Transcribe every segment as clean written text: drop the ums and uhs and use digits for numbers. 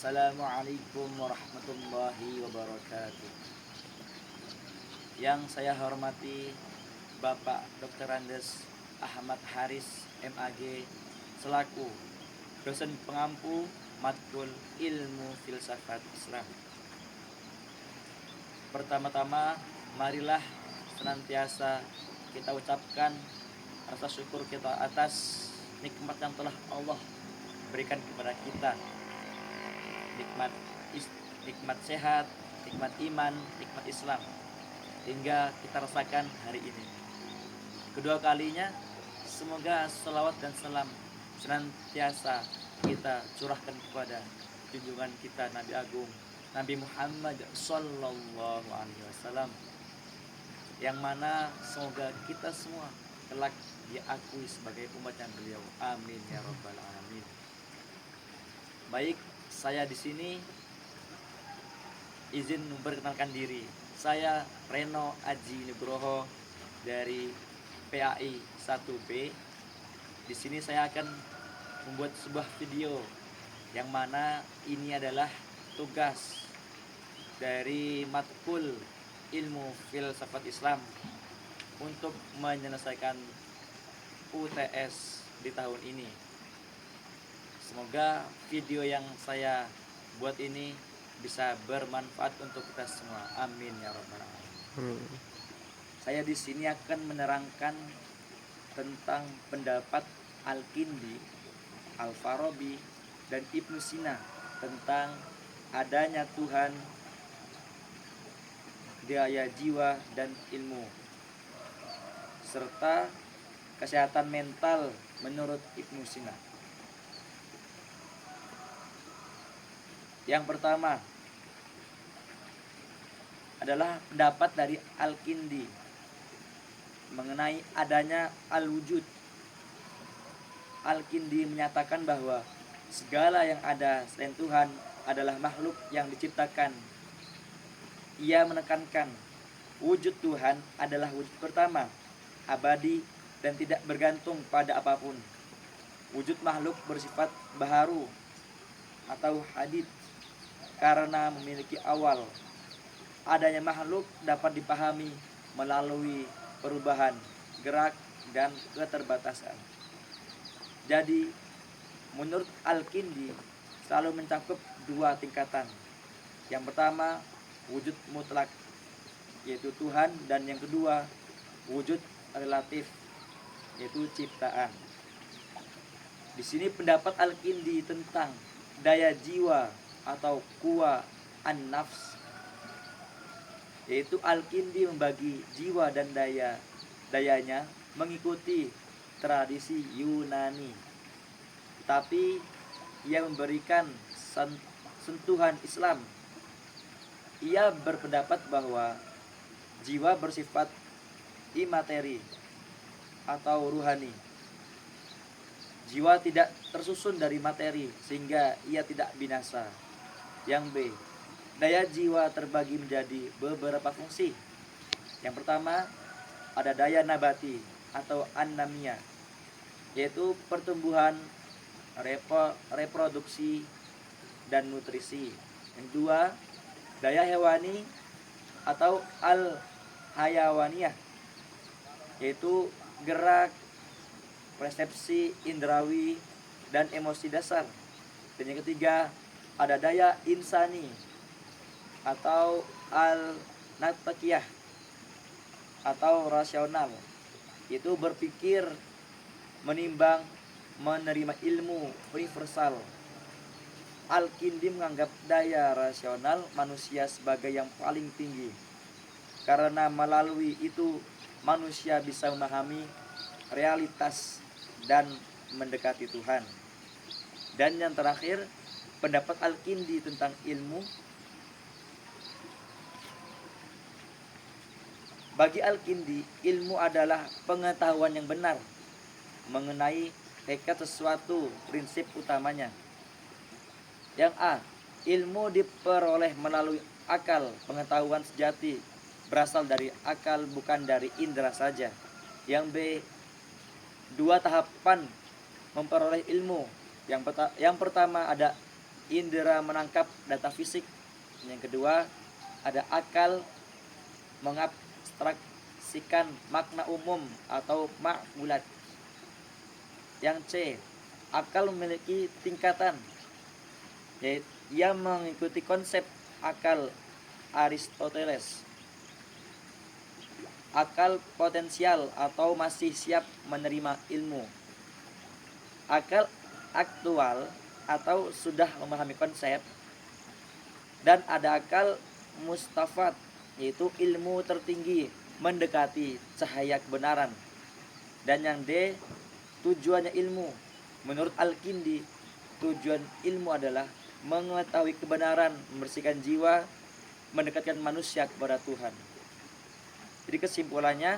Assalamualaikum warahmatullahi wabarakatuh. Yang saya hormati Bapak Dr. Andes Ahmad Haris MAG selaku dosen pengampu matkul ilmu filsafat Islam. Pertama-tama marilah senantiasa kita ucapkan rasa syukur kita atas nikmat yang telah Allah berikan kepada kita. Nikmat sehat, nikmat iman, nikmat Islam, hingga kita rasakan hari ini. Kedua kalinya, semoga selawat dan salam senantiasa kita curahkan kepada junjungan kita Nabi Agung Nabi Muhammad Sallallahu Alaihi Wasallam, yang mana semoga kita semua kelak diakui sebagai umatnya beliau. Amin ya rabbal alamin. Baik, saya di sini izin memperkenalkan diri. Saya Reno Aji Nugroho dari PAI 1B. Di sini saya akan membuat sebuah video yang mana ini adalah tugas dari matkul ilmu filsafat Islam untuk menyelesaikan UTS di tahun ini. Semoga video yang saya buat ini bisa bermanfaat untuk kita semua. Amin ya rabbal alamin. Saya di sini akan menerangkan tentang pendapat Al-Kindi, Al-Farabi, dan Ibnu Sina tentang adanya Tuhan, daya jiwa dan ilmu, serta kesehatan mental menurut Ibnu Sina. Yang pertama adalah pendapat dari Al-Kindi mengenai adanya al-wujud. Al-Kindi menyatakan bahwa segala yang ada selain Tuhan adalah makhluk yang diciptakan. Ia menekankan wujud Tuhan adalah wujud pertama, abadi dan tidak bergantung pada apapun. Wujud makhluk bersifat baharu atau hadith karena memiliki awal. Adanya makhluk dapat dipahami melalui perubahan, gerak, dan keterbatasan. Jadi, menurut Al-Kindi selalu mencakup dua tingkatan. Yang pertama, wujud mutlak, yaitu Tuhan, dan yang kedua, wujud relatif, yaitu ciptaan. Di sini pendapat Al-Kindi tentang daya jiwa atau kuwa an-nafs, yaitu Al-Kindi membagi jiwa dan dayanya mengikuti tradisi Yunani, tapi ia memberikan sentuhan Islam. Ia berpendapat bahwa jiwa bersifat imateri atau ruhani. Jiwa tidak tersusun dari materi sehingga ia tidak binasa. Yang B, daya jiwa terbagi menjadi beberapa fungsi. Yang pertama, ada daya nabati atau annamiyah, yaitu pertumbuhan, reproduksi, dan nutrisi. Yang kedua, daya hewani atau al-hayawaniyah, yaitu gerak, persepsi indrawi, dan emosi dasar. Dan yang ketiga, ada daya insani atau al-nataqiyah atau rasional, yaitu berpikir, menimbang, menerima ilmu universal. Al-Kindi menganggap daya rasional manusia sebagai yang paling tinggi, karena melalui itu manusia bisa memahami realitas dan mendekati Tuhan. Dan yang terakhir, pendapat Al-Kindi tentang ilmu. Bagi Al-Kindi, ilmu adalah pengetahuan yang benar mengenai hakikat sesuatu, prinsip utamanya. Yang A, ilmu diperoleh melalui akal. Pengetahuan sejati berasal dari akal, bukan dari indera saja. Yang B, dua tahapan memperoleh ilmu. Yang pertama ada indera menangkap data fisik. Yang kedua, ada akal mengabstraksikan makna umum atau ma'mulat. Yang C, akal memiliki tingkatan, yaitu ia mengikuti konsep akal Aristoteles. Akal potensial atau masih siap menerima ilmu. Akal aktual atau sudah memahami konsep. Dan ada akal mustafad, yaitu ilmu tertinggi mendekati cahaya kebenaran. Dan yang D, tujuannya ilmu. Menurut Al-Kindi, tujuan ilmu adalah mengetahui kebenaran, membersihkan jiwa, mendekatkan manusia kepada Tuhan. Jadi kesimpulannya,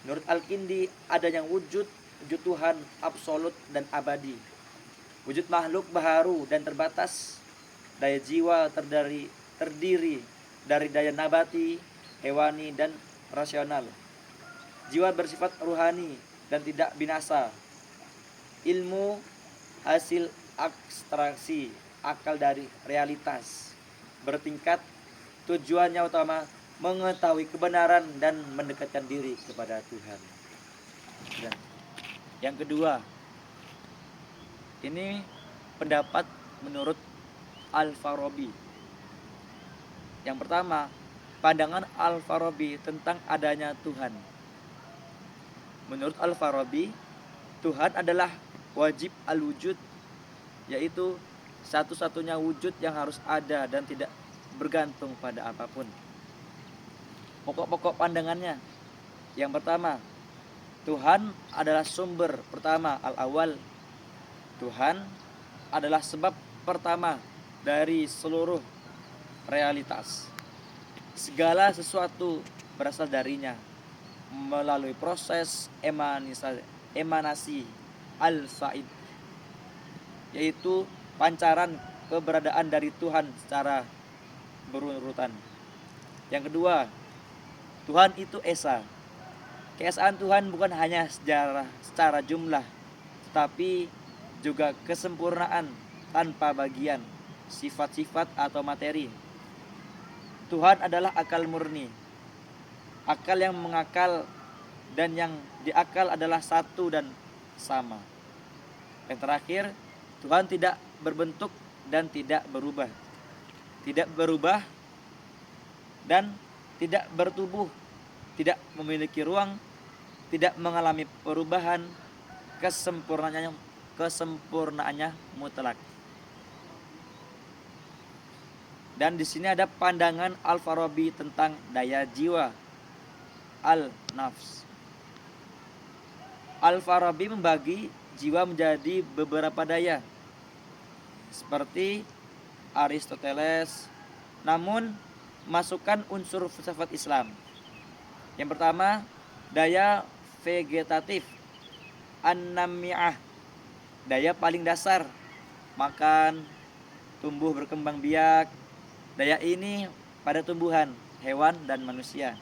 menurut Al-Kindi adanya wujud Tuhan absolut dan abadi. Wujud makhluk baharu dan terbatas. Daya jiwa terdiri dari daya nabati, hewani, dan rasional. Jiwa bersifat ruhani dan tidak binasa. Ilmu hasil abstraksi akal dari realitas. Bertingkat, tujuannya utama mengetahui kebenaran dan mendekatkan diri kepada Tuhan. Dan yang kedua, ini pendapat menurut Al-Farabi. Yang pertama, pandangan Al-Farabi tentang adanya Tuhan. Menurut Al-Farabi, Tuhan adalah wajib al-wujud, yaitu satu-satunya wujud yang harus ada dan tidak bergantung pada apapun. Pokok-pokok pandangannya. Yang pertama, Tuhan adalah sumber pertama, al-awal. Tuhan adalah sebab pertama dari seluruh realitas. Segala sesuatu berasal darinya melalui proses emanasi al-faid, yaitu pancaran keberadaan dari Tuhan secara berurutan. Yang kedua, Tuhan itu esa. Keesaan Tuhan bukan hanya secara jumlah, tetapi juga kesempurnaan tanpa bagian, sifat-sifat atau materi. Tuhan adalah akal murni. Akal yang mengakal dan yang diakal adalah satu dan sama. Yang terakhir, Tuhan tidak berbentuk dan tidak berubah. Tidak berubah dan tidak bertubuh, tidak memiliki ruang, tidak mengalami perubahan, kesempurnaannya mutlak. Dan di sini ada pandangan Al-Farabi tentang daya jiwa, al-nafs. Al-Farabi membagi jiwa menjadi beberapa daya, seperti Aristoteles, namun masukkan unsur filsafat Islam. Yang pertama, daya vegetatif, an-nami'ah, daya paling dasar, makan, tumbuh berkembang biak. Daya ini pada tumbuhan, hewan, dan manusia.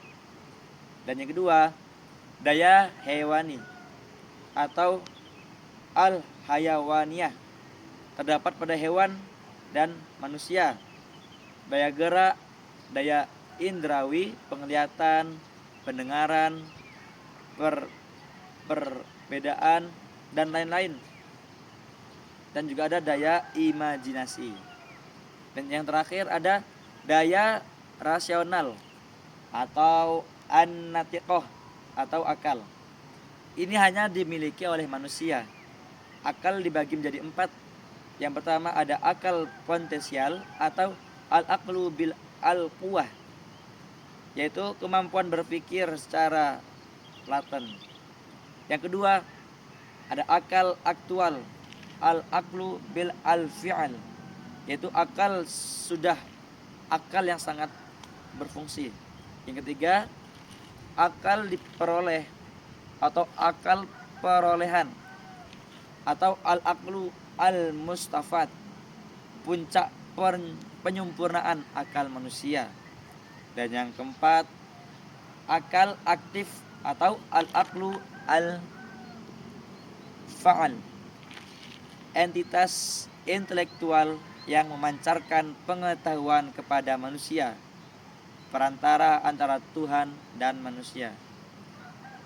Dan yang kedua, daya hewani atau al-hayawaniyah, terdapat pada hewan dan manusia. Daya gerak, daya indrawi, penglihatan, pendengaran, perbedaan, dan lain-lain. Dan juga ada daya imajinasi. Dan yang terakhir ada daya rasional atau an-natiqah atau akal. Ini hanya dimiliki oleh manusia. Akal dibagi menjadi 4. Yang pertama ada akal potensial atau al-aqlu bil al-quwah, yaitu kemampuan berpikir secara laten. Yang kedua ada akal aktual, al-aqlu bil al-fi'al, yaitu akal yang sangat berfungsi. Yang ketiga, akal diperoleh atau akal perolehan atau al-aqlu al-mustafad, puncak penyempurnaan akal manusia. Dan yang keempat, akal aktif atau al-aqlu al-fa'al, entitas intelektual yang memancarkan pengetahuan kepada manusia, perantara antara Tuhan dan manusia.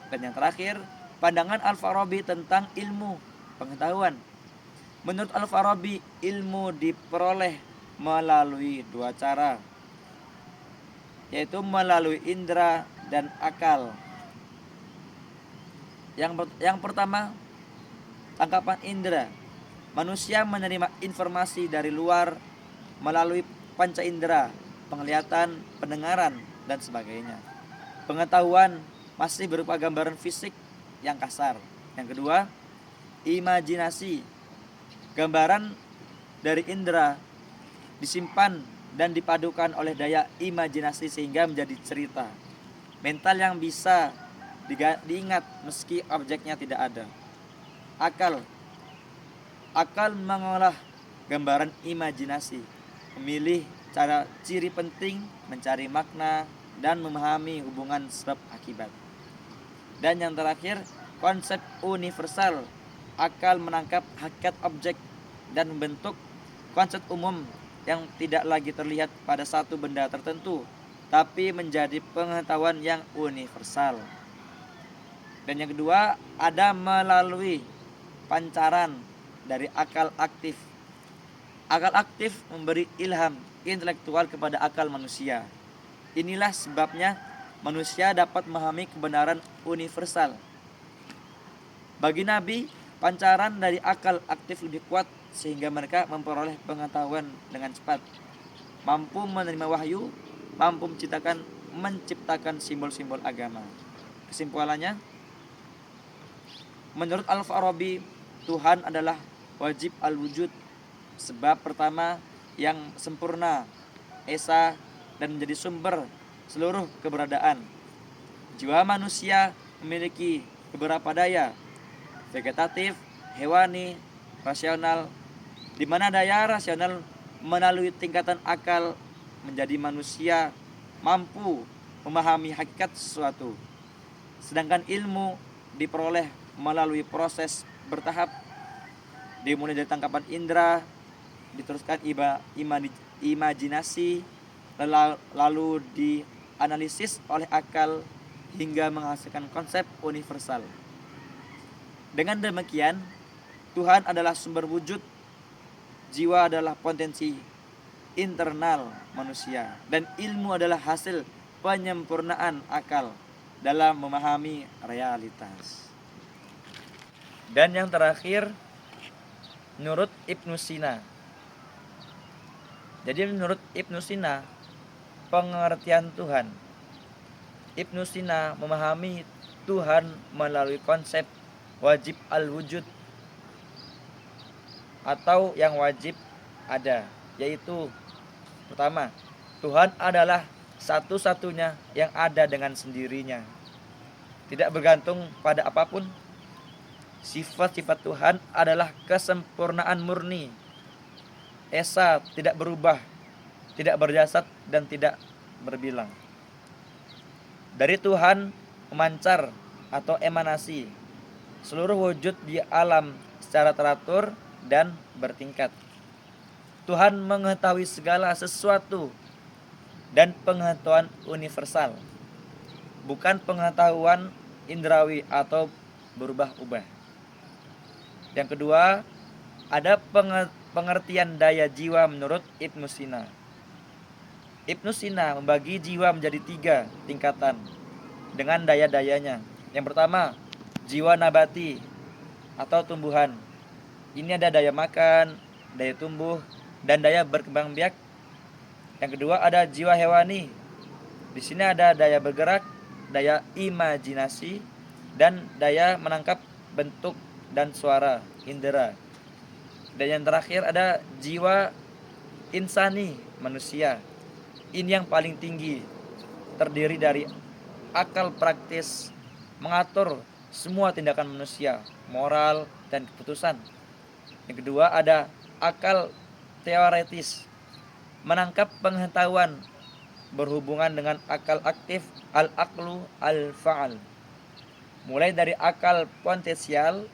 Dan yang terakhir, pandangan Al-Farabi tentang ilmu pengetahuan. Menurut Al-Farabi, ilmu diperoleh melalui dua cara, yaitu melalui indera dan akal. Yang pertama, tangkapan indera. Manusia menerima informasi dari luar melalui panca indera, penglihatan, pendengaran, dan sebagainya. Pengetahuan masih berupa gambaran fisik yang kasar. Yang kedua, imajinasi. Gambaran dari indera disimpan dan dipadukan oleh daya imajinasi sehingga menjadi cerita mental yang bisa diingat meski objeknya tidak ada. Akal mengolah gambaran imajinasi, memilih cara ciri penting, mencari makna, dan memahami hubungan sebab akibat. Dan yang terakhir, konsep universal. Akal menangkap hakikat objek dan membentuk konsep umum yang tidak lagi terlihat pada satu benda tertentu, tapi menjadi pengetahuan yang universal. Dan yang kedua, ada melalui pancaran dari akal aktif. Akal aktif memberi ilham intelektual kepada akal manusia. Inilah sebabnya manusia dapat memahami kebenaran universal. Bagi Nabi, pancaran dari akal aktif lebih kuat sehingga mereka memperoleh pengetahuan dengan cepat, mampu menerima wahyu, mampu menciptakan simbol-simbol agama. Kesimpulannya, menurut Al-Farabi, Tuhan adalah wajib al-wujud, sebab pertama yang sempurna, esa, dan menjadi sumber seluruh keberadaan. Jiwa manusia memiliki beberapa daya, vegetatif, hewani, rasional, di mana daya rasional melalui tingkatan akal menjadi manusia mampu memahami hakikat sesuatu. Sedangkan ilmu diperoleh melalui proses bertahap, dimulai dari tangkapan indera, diteruskan imajinasi, lalu dianalisis oleh akal hingga menghasilkan konsep universal. Dengan demikian, Tuhan adalah sumber wujud, jiwa adalah potensi internal manusia, dan ilmu adalah hasil penyempurnaan akal dalam memahami realitas. Dan yang terakhir, menurut Ibnu Sina. Jadi menurut Ibnu Sina, pengertian Tuhan. Ibnu Sina memahami Tuhan melalui konsep wajib al-wujud atau yang wajib ada, yaitu pertama, Tuhan adalah satu-satunya yang ada dengan sendirinya, tidak bergantung pada apapun. Sifat-sifat Tuhan adalah kesempurnaan murni, esa, tidak berubah, tidak berjasad, dan tidak berbilang. Dari Tuhan memancar atau emanasi seluruh wujud di alam secara teratur dan bertingkat. Tuhan mengetahui segala sesuatu dan pengetahuan universal, bukan pengetahuan indrawi atau berubah-ubah. Yang kedua, ada pengertian daya jiwa menurut Ibnu Sina. Ibnu Sina membagi jiwa menjadi 3 tingkatan dengan daya-dayanya. Yang pertama, jiwa nabati atau tumbuhan. Ini ada daya makan, daya tumbuh, dan daya berkembang biak. Yang kedua ada jiwa hewani. Di sini ada daya bergerak, daya imajinasi, dan daya menangkap bentuk dan suara, indera. Dan yang terakhir ada jiwa insani, manusia. Ini yang paling tinggi, terdiri dari akal praktis, mengatur semua tindakan manusia, moral, dan keputusan. Yang kedua ada akal teoretis, menangkap pengetahuan, berhubungan dengan akal aktif, al-aqlu al-fa'al, mulai dari akal potensial,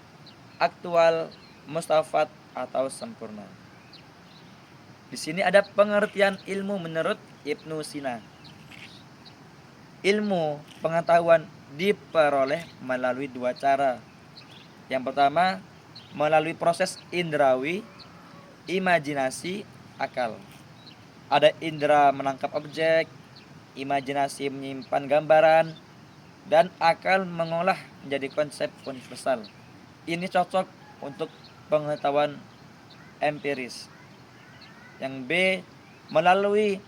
aktual, mustafat, atau sempurna. Di sini ada pengertian ilmu menurut Ibnu Sina. Ilmu pengetahuan diperoleh melalui dua cara. Yang pertama, melalui proses indrawi, imajinasi, akal. Ada indera menangkap objek, imajinasi menyimpan gambaran, dan akal mengolah menjadi konsep universal. Ini cocok untuk pengetahuan empiris. Yang B, melalui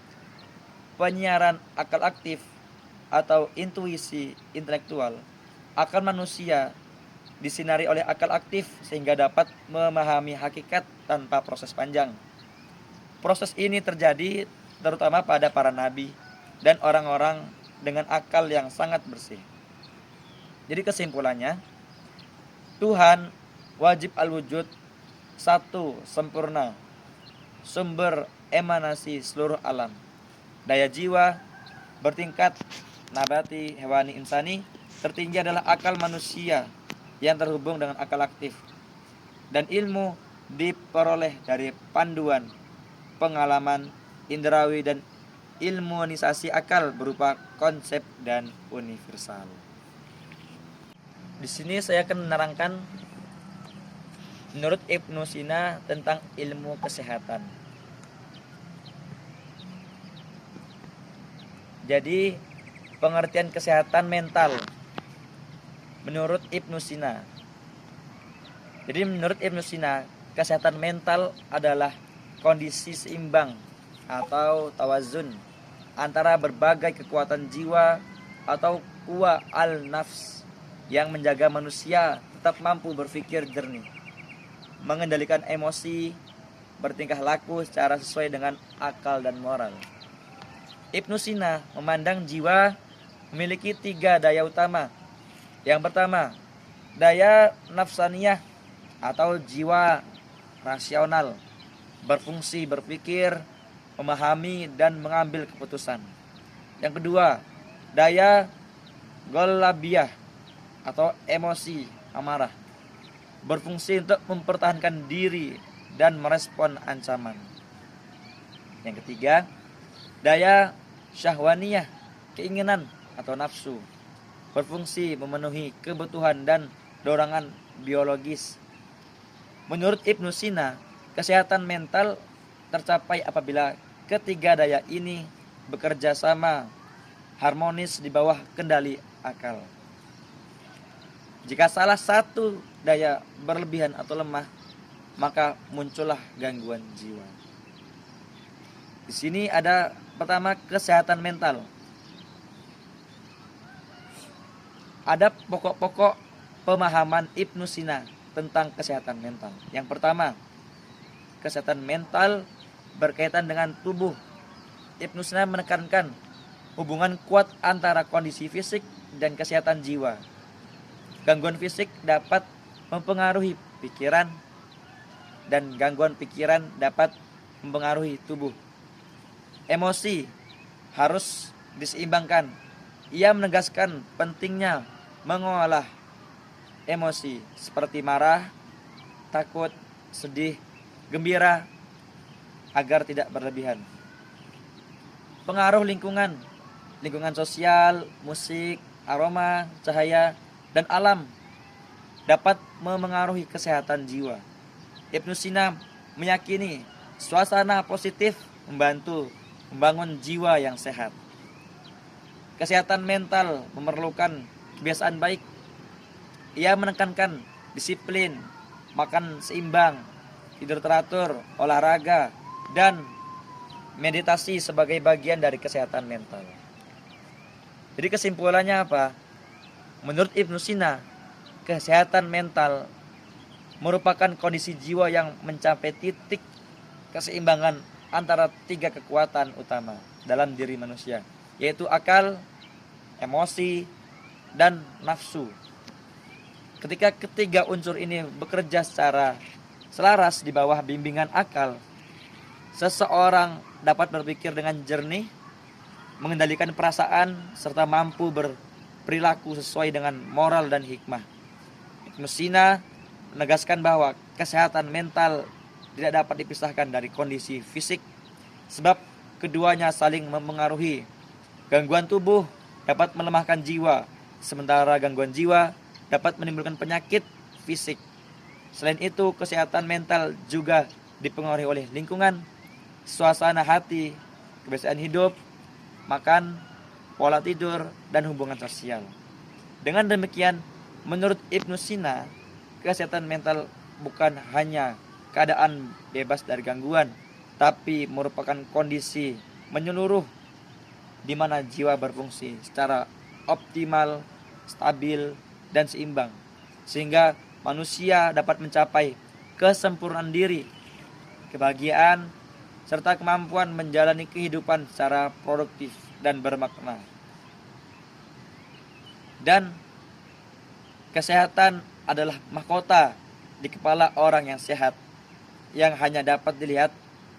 penyiaran akal aktif atau intuisi intelektual. Akal manusia disinari oleh akal aktif sehingga dapat memahami hakikat tanpa proses panjang. Proses ini terjadi terutama pada para nabi dan orang-orang dengan akal yang sangat bersih. Jadi kesimpulannya, Tuhan wajib al-wujud, satu, sempurna, sumber emanasi seluruh alam. Daya jiwa bertingkat nabati, hewani, insani. Tertinggi adalah akal manusia yang terhubung dengan akal aktif. Dan ilmu diperoleh dari panduan, pengalaman, indrawi, dan ilmuanisasi akal berupa konsep dan universal. Di sini saya akan menerangkan menurut Ibnu Sina tentang ilmu kesehatan. Jadi pengertian kesehatan mental menurut Ibnu Sina. Jadi menurut Ibnu Sina, kesehatan mental adalah kondisi seimbang atau tawazun antara berbagai kekuatan jiwa atau quwa al-nafs yang menjaga manusia tetap mampu berpikir jernih, mengendalikan emosi, bertingkah laku secara sesuai dengan akal dan moral. Ibnu Sina memandang jiwa memiliki 3 daya utama. Yang pertama, daya nafsaniyah atau jiwa rasional, berfungsi berpikir, memahami, dan mengambil keputusan. Yang kedua, daya golabiyah atau emosi amarah, berfungsi untuk mempertahankan diri dan merespon ancaman. Yang ketiga, daya syahwaniyah, keinginan atau nafsu, berfungsi memenuhi kebutuhan dan dorongan biologis. Menurut Ibnu Sina, kesehatan mental tercapai apabila ketiga daya ini bekerja sama harmonis di bawah kendali akal. Jika salah satu daya berlebihan atau lemah, maka muncullah gangguan jiwa. Di sini ada pertama, kesehatan mental. Ada pokok-pokok pemahaman Ibnu Sina tentang kesehatan mental. Yang pertama, kesehatan mental berkaitan dengan tubuh. Ibnu Sina menekankan hubungan kuat antara kondisi fisik dan kesehatan jiwa. Gangguan fisik dapat mempengaruhi pikiran dan gangguan pikiran dapat mempengaruhi tubuh. Emosi harus diseimbangkan. Ia menegaskan pentingnya mengolah emosi seperti marah, takut, sedih, gembira agar tidak berlebihan. Pengaruh lingkungan sosial, musik, aroma, cahaya, dan alam dapat memengaruhi kesehatan jiwa. Ibnu Sina meyakini suasana positif membantu membangun jiwa yang sehat. Kesehatan mental memerlukan kebiasaan baik. Ia menekankan disiplin, makan seimbang, tidur teratur, olahraga, dan meditasi sebagai bagian dari kesehatan mental. Jadi kesimpulannya apa? Menurut Ibnu Sina, kesehatan mental merupakan kondisi jiwa yang mencapai titik keseimbangan antara 3 kekuatan utama dalam diri manusia, yaitu akal, emosi, dan nafsu. Ketika ketiga unsur ini bekerja secara selaras di bawah bimbingan akal, seseorang dapat berpikir dengan jernih, mengendalikan perasaan, serta mampu berperilaku sesuai dengan moral dan hikmah. Ibnu Sina menegaskan bahwa kesehatan mental tidak dapat dipisahkan dari kondisi fisik, sebab keduanya saling mempengaruhi. Gangguan tubuh dapat melemahkan jiwa, sementara gangguan jiwa dapat menimbulkan penyakit fisik. Selain itu, kesehatan mental juga dipengaruhi oleh lingkungan, suasana hati, kebiasaan hidup, makan, pola tidur, dan hubungan sosial. Dengan demikian, menurut Ibnu Sina, kesehatan mental bukan hanya keadaan bebas dari gangguan, tapi merupakan kondisi menyeluruh di mana jiwa berfungsi secara optimal, stabil, dan seimbang, sehingga manusia dapat mencapai kesempurnaan diri, kebahagiaan, serta kemampuan menjalani kehidupan secara produktif dan bermakna. Dan kesehatan adalah mahkota di kepala orang yang sehat, yang hanya dapat dilihat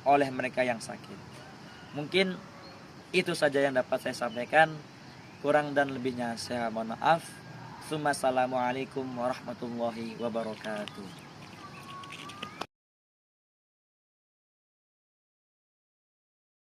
oleh mereka yang sakit. Mungkin itu saja yang dapat saya sampaikan. Kurang dan lebihnya saya mohon maaf. Assalamualaikum warahmatullahi wabarakatuh.